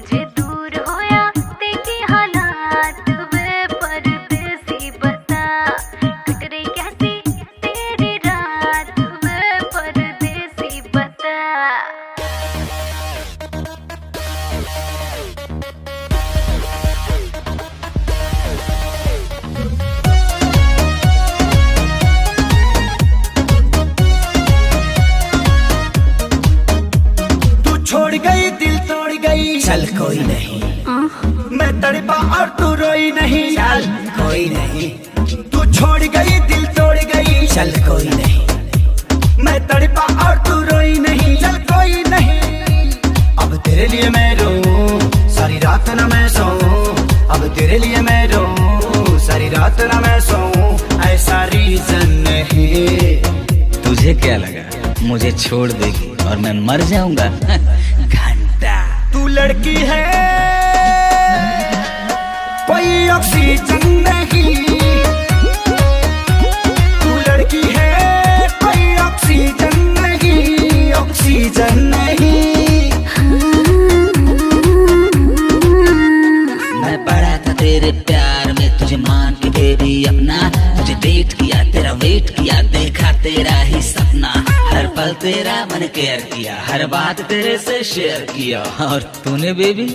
जे दूर होया तेरी हालात वे परदेसी बता, कट रही कैसी तेरी रात वे परदेसी बता। छोड़ गई दिल तोड़ गई, चल कोई नहीं, मैं तड़पा और तू रोई नहीं, चल कोई नहीं। तू छोड़ गई दिल तोड़ गई, चल कोई नहीं, मैं तड़पा और तू रोई नहीं, चल कोई नहीं। अब तेरे लिए मैं रोऊं सारी रात ना मैं सोऊं, अब तेरे लिए मैं रोऊं सारी रात ना मैं सोऊं, ऐसा रीजन नहीं। तुझे क्या लगा मुझे छोड़ देगी और मैं मर जाऊंगा? घंटा तू लड़की है कोई ऑक्सीजन नहीं, तू लड़की है कोई ऑक्सीजन नहीं, ऑक्सीजन नहीं। मैं पड़ा था तेरे प्यार में, तुझे मान के बेबी अपना, तुझे डेट किया तेरा वेट किया, देखा तेरा ही सपना, हर पल तेरा मन केयर किया, हर बात तेरे से शेयर किया, और तूने बेबी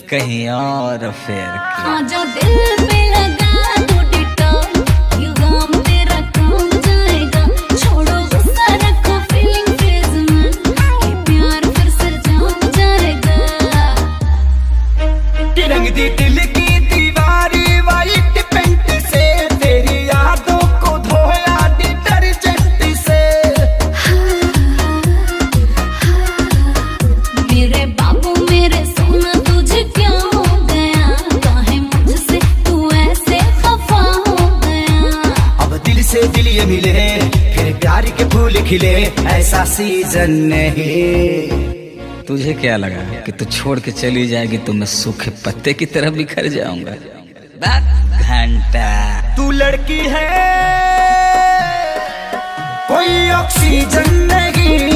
कहीं और फेयर किया। हाँ जो दिल पे लगा तो डिटॉल, ये गम तेरा कम जाएगा, छोड़ो गुस्सा रखो फीलिंग फेज में, ये प्यार फिर से जम जाएगा। रंग दी दिल की दीवारी वाइट पेंट से, तेरी यादों को धोया डिटर्जेंट से। मेरे बाबू मेरे सोना तुझे क्या हो गया, काहे मुझसे तू ऐसे खफा हो गया। अब दिल से दिल ये मिले फिर प्यार के फूल खिले, ऐसा सीजन नहीं। तुझे क्या लगा कि तू छोड़ के चली जाएगी तो मैं सूखे पत्ते की तरह बिखर जाऊंगा? घंटा तू लड़की है कोई ऑक्सीजन नहीं,